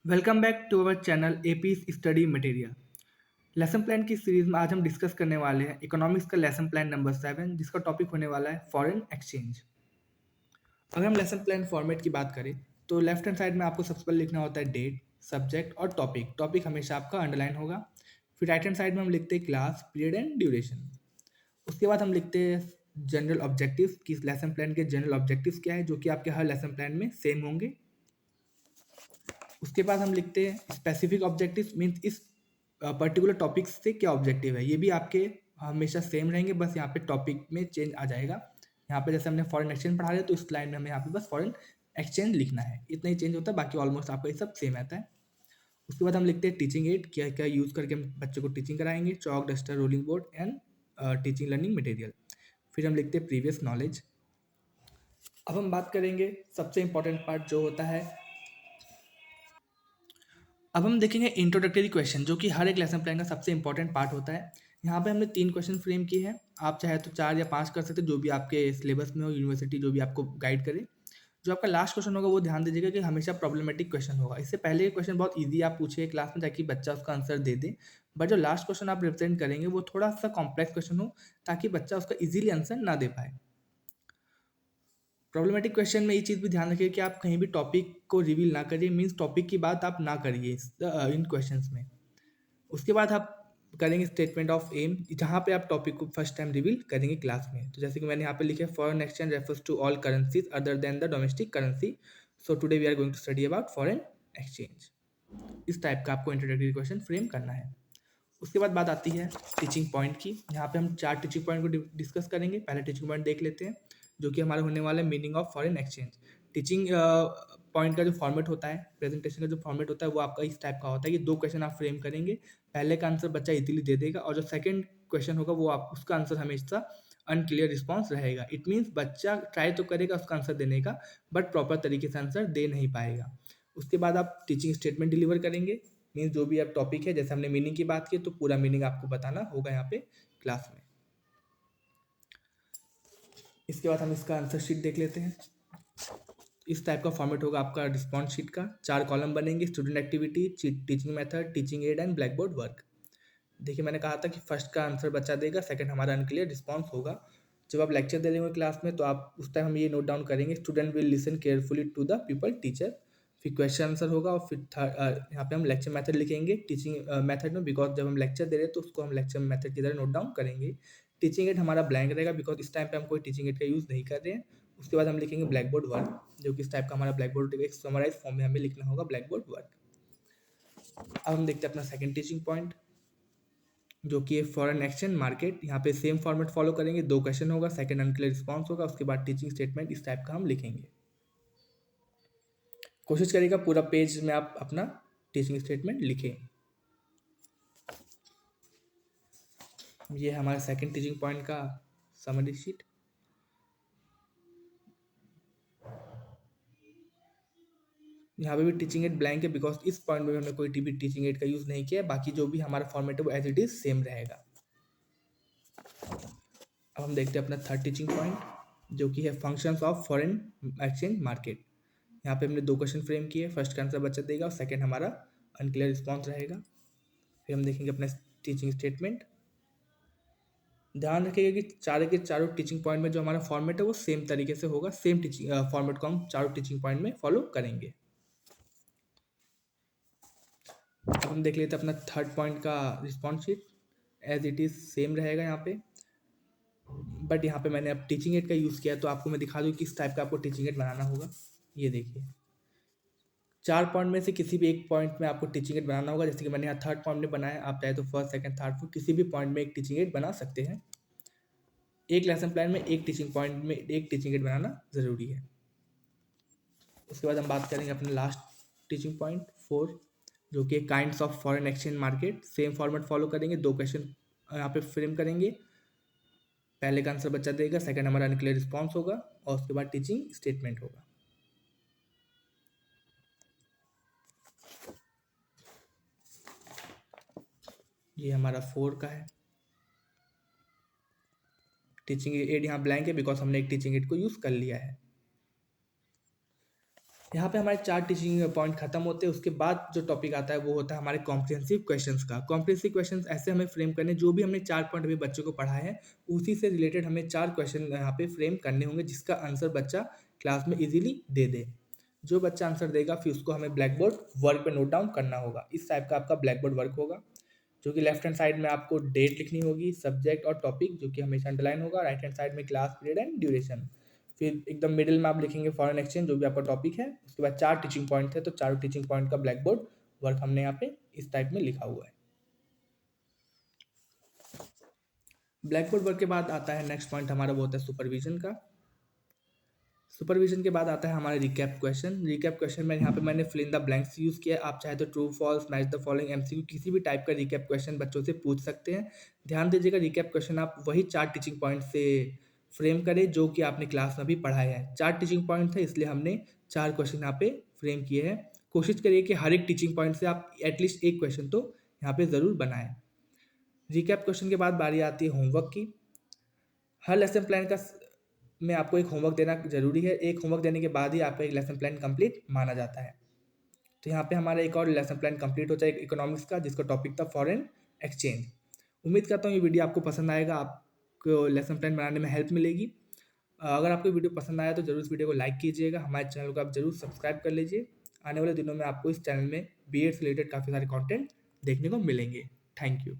Welcome back to our channel AP study material. Lesson plan की series में आज हम डिस्कस करने वाले हैं इकोनॉमिक्स का लेसन प्लान नंबर 7, जिसका टॉपिक होने वाला है फॉरेन एक्सचेंज। अगर हम लेसन प्लान फॉर्मेट की बात करें तो लेफ्ट हैंड साइड में आपको सबसे पहले लिखना होता है डेट, सब्जेक्ट और टॉपिक। टॉपिक हमेशा आपका अंडरलाइन होगा। फिर राइट हैंड साइड में हम लिखते हैं क्लास, पीरियड एंड ड्यूरेशन। उसके बाद हम लिखते हैं जनरल ऑब्जेक्टिव्स कि लेसन प्लान के जनरल ऑब्जेक्टिव्स क्या है, जो कि आपके हर लेसन प्लान में सेम होंगे। उसके बाद हम लिखते हैं स्पेसिफिक ऑब्जेक्टिव्स, मीन्स इस पर्टिकुलर टॉपिक से क्या ऑब्जेक्टिव है। ये भी आपके हमेशा सेम रहेंगे, बस यहाँ पे टॉपिक में चेंज आ जाएगा। यहाँ पे जैसे हमने फॉरेन एक्सचेंज पढ़ा है तो इस लाइन में हमें यहाँ पे बस फॉरेन एक्सचेंज लिखना है, इतना ही चेंज होता है, बाकी ऑलमोस्ट आपका ये सब सेम रहता है। उसके बाद हम लिखते हैं टीचिंग एड, क्या क्या यूज़ करके हम बच्चों को टीचिंग कराएंगे, chalk, duster, rolling board and teaching learning material. फिर हम लिखते हैं प्रीवियस नॉलेज। अब हम बात करेंगे सबसे इंपॉर्टेंट पार्ट जो होता है, अब हम देखेंगे इंट्रोडक्टरी क्वेश्चन, जो कि हर एक लेसन प्लान का सबसे इंपॉर्टेंट पार्ट होता है। यहाँ पे हमने 3 क्वेश्चन फ्रेम किए हैं। आप चाहे तो 4 या 5 कर सकते हैं, जो भी आपके सिलेबस में हो, यूनिवर्सिटी जो भी आपको गाइड करे। जो आपका लास्ट क्वेश्चन होगा वो ध्यान दीजिएगा कि हमेशा प्रॉब्लमेटिक क्वेश्चन होगा। इससे पहले के क्वेश्चन बहुत ईजी आप पूछिए क्लास में, ताकि बच्चा उसका आंसर दे दे। बट जो लास्ट क्वेश्चन आप रिप्रेजेंट करेंगे वो थोड़ा सा कॉम्प्लेक्स क्वेश्चन हो, ताकि बच्चा उसका ईजिली आंसर ना दे पाए। प्रॉब्लमेटिक क्वेश्चन में ये चीज़ भी ध्यान रखिए कि आप कहीं भी टॉपिक को रिवील ना करिए, मीन्स टॉपिक की बात आप ना करिए इन क्वेश्चंस में। उसके बाद आप करेंगे स्टेटमेंट ऑफ एम, जहाँ पे आप टॉपिक को फर्स्ट टाइम रिवील करेंगे क्लास में। तो जैसे कि मैंने यहाँ पे लिखा है, foreign exchange refers to all currencies other than the domestic currency, so today we are going to study about foreign exchange. इस टाइप का आपको इंट्रोडक्टरी क्वेश्चन फ्रेम करना है। उसके बाद बात आती है टीचिंग पॉइंट की। यहाँ पे हम 4 टीचिंग पॉइंट को डिस्कस करेंगे। पहले टीचिंग पॉइंट देख लेते हैं, जो कि हमारा होने वाला है meaning of foreign exchange. Teaching point का जो फॉर्मेट होता है, प्रेजेंटेशन का जो फॉर्मेट होता है, वो आपका इस टाइप का होता है कि 2 क्वेश्चन आप फ्रेम करेंगे। पहले का आंसर बच्चा इजीली दे देगा, और जो सेकंड क्वेश्चन होगा वो आप उसका आंसर हमेशा अनक्लियर रिस्पॉन्स रहेगा। इट मीन्स बच्चा ट्राई तो करेगा उसका आंसर देने का, बट प्रॉपर तरीके से आंसर दे नहीं पाएगा। उसके बाद आप टीचिंग स्टेटमेंट डिलीवर करेंगे, मीन्स जो भी अब टॉपिक है, जैसे हमने मीनिंग की बात की तो पूरा मीनिंग आपको बताना होगा यहाँ पे क्लास में। इसके बाद हम इसका आंसर शीट देख लेते हैं। इस टाइप का फॉर्मेट होगा आपका रिस्पॉन्स शीट का। 4 कॉलम बनेंगे, student activity, teaching method, teaching add and black board work. देखिए मैंने कहा था कि फर्स्ट का आंसर बच्चा देगा, सेकंड हमारा अनक्लियर रिस्पॉन्स होगा। जब आप लेक्चर दे रहे होंगे क्लास में तो आप उस टाइम हम ये नोट डाउन करेंगे, student will listen carefully to the people teacher. फिर क्वेश्चन आंसर होगा, और फिर यहाँ पे हम लेक्चर मेथड लिखेंगे टीचिंग मेथड में, बिकॉज जब हम लेक्चर दे रहे हैं तो उसको हम लेक्चर मेथड की तरह नोट डाउन करेंगे। टीचिंग एड हमारा ब्लैंक रहेगा, बिकॉज इस टाइम पे हम कोई टीचिंग एड का यूज़ नहीं कर रहे हैं। उसके बाद हम लिखेंगे ब्लैक बोर्ड वर्क, जो कि इस टाइप का हमारा ब्लैक बोर्ड एक समराइज फॉर्म में हमें लिखना होगा ब्लैक बोर्ड वर्क। अब हम देखते हैं अपना सेकंड टीचिंग पॉइंट, जो कि है फॉरेन एक्सचेंज मार्केट। यहाँ पे सेम फॉर्मेट फॉलो करेंगे, 2 क्वेश्चन होगा, सेकंड अनक्लियर रिस्पॉन्स होगा, उसके बाद टीचिंग स्टेटमेंट इस टाइप का हम लिखेंगे। कोशिश करिएगा पूरा पेज में आप अपना टीचिंग स्टेटमेंट लिखें। ये है हमारा सेकंड टीचिंग पॉइंट का समरी शीट। यहाँ पे भी टीचिंग एड ब्लैंक है, बिकॉज इस पॉइंट में हमने कोई भी टीचिंग एड का यूज़ नहीं किया है। बाकी जो भी हमारा फॉर्मेट है वो एज इट इज सेम रहेगा। अब हम देखते हैं अपना थर्ड टीचिंग पॉइंट, जो कि है functions of foreign exchange market. यहाँ पे हमने 2 क्वेश्चन फ्रेम किए, फर्स्ट का आंसर बच्चा देगा और सेकंड हमारा अनक्लियर रिस्पॉन्स रहेगा। फिर हम देखेंगे अपना टीचिंग स्टेटमेंट। ध्यान रखिएगा कि चारों के चारों टीचिंग पॉइंट में जो हमारा फॉर्मेट है वो सेम तरीके से होगा। सेम टीचिंग फॉर्मेट को हम चारों टीचिंग पॉइंट में फॉलो करेंगे। अब हम देख लेते हैं अपना थर्ड पॉइंट का response sheet. As it is same रहेगा यहाँ पे, बट यहाँ पे मैंने अब टीचिंग एड का यूज़ किया, तो आपको मैं दिखा दूँ किस टाइप का आपको टीचिंग एड बनाना होगा। ये देखिए, 4 पॉइंट में से किसी भी एक पॉइंट में आपको टीचिंग एड बनाना होगा। जैसे कि मैंने यहाँ थर्ड पॉइंट में बनाया, आप चाहे तो फर्स्ट, सेकंड, थर्ड, फोर्थ किसी भी पॉइंट में एक टीचिंग एड बना सकते हैं। एक लेसन प्लान में एक टीचिंग पॉइंट में एक टीचिंग एड बनाना ज़रूरी है। उसके बाद हम बात करेंगे अपने लास्ट टीचिंग पॉइंट 4, जो कि kinds of foreign exchange market. Same format follow करेंगे, 2 क्वेश्चन यहाँ पे फ्रेम करेंगे। पहले का आंसर बच्चा देगा, सेकंड हमारा अनक्लियर रिस्पॉन्स होगा, और उसके बाद टीचिंग स्टेटमेंट होगा। ये हमारा 4 का है। टीचिंग एड यहाँ ब्लैंक है, बिकॉज हमने एक टीचिंग एड को यूज़ कर लिया है। यहाँ पे हमारे 4 टीचिंग पॉइंट खत्म होते हैं। उसके बाद जो टॉपिक आता है वो होता है हमारे कॉम्प्रिहेंसिव क्वेश्चंस का। कॉम्प्रिहेंसिव क्वेश्चंस ऐसे हमें फ्रेम करने, जो भी हमने 4 पॉइंट अभी बच्चों को पढ़ाए हैं, उसी से रिलेटेड हमें 4 क्वेश्चन यहाँ पे फ्रेम करने होंगे, जिसका आंसर बच्चा क्लास में ईज़िली दे दे। जो बच्चा आंसर देगा फिर उसको हमें ब्लैक बोर्ड वर्क पे नोट डाउन करना होगा। इस टाइप का आपका ब्लैक बोर्ड वर्क होगा, जो कि लेफ्ट हैंड साइड में आपको डेट लिखनी होगी, सब्जेक्ट और टॉपिक जो कि हमेशा अंडरलाइन होगा, राइट हैंड साइड में क्लास पीरियड एंड ड्यूरेशन। फिर एकदम मिडिल में आप लिखेंगे फॉरेन एक्सचेंज, जो भी आपका टॉपिक है। उसके बाद 4 टीचिंग पॉइंट थे, तो चारों टीचिंग पॉइंट का ब्लैक बोर्ड वर्क हमने यहाँ पे इस टाइप में लिखा हुआ है। ब्लैक बोर्ड वर्क के बाद आता है नेक्स्ट पॉइंट हमारा, वो होता है सुपरविजन का। सुपरविजन के बाद आता है हमारा रिकैप क्वेश्चन। रिकैप क्वेश्चन में यहाँ पे मैंने fill in the blanks use किया। आप चाहे तो true false, match the following, MCQ, किसी भी टाइप का रिकैप क्वेश्चन बच्चों से पूछ सकते हैं। ध्यान दीजिएगा, रिकैप क्वेश्चन आप वही 4 टीचिंग पॉइंट से फ्रेम करें जो कि आपने क्लास में भी पढ़ाए हैं। 4 टीचिंग पॉइंट थे, इसलिए हमने 4 क्वेश्चन यहाँ पे फ्रेम किए हैं। कोशिश करिए कि हर एक टीचिंग पॉइंट से आप एटलीस्ट एक क्वेश्चन तो यहाँ पे ज़रूर बनाएं। रिकैप क्वेश्चन के बाद बारी आती है होमवर्क की। हर लेसन प्लान का में आपको एक होमवर्क देना ज़रूरी है। एक होमवर्क देने के बाद ही आपका एक लेसन प्लान कंप्लीट माना जाता है। तो यहाँ पे हमारा एक और लेसन प्लान कंप्लीट होता है इकोनॉमिक्स का, जिसका टॉपिक था फॉरेन एक्सचेंज। उम्मीद करता हूँ ये वीडियो आपको पसंद आएगा, आपको लेसन प्लान बनाने में हेल्प मिलेगी। अगर आपको वीडियो पसंद आया तो ज़रूर इस वीडियो को लाइक कीजिएगा, हमारे चैनल को आप ज़रूर सब्सक्राइब कर लीजिए। आने वाले दिनों में आपको इस चैनल में बीएड से रिलेटेड काफ़ी सारे कंटेंट देखने को मिलेंगे। Thank you.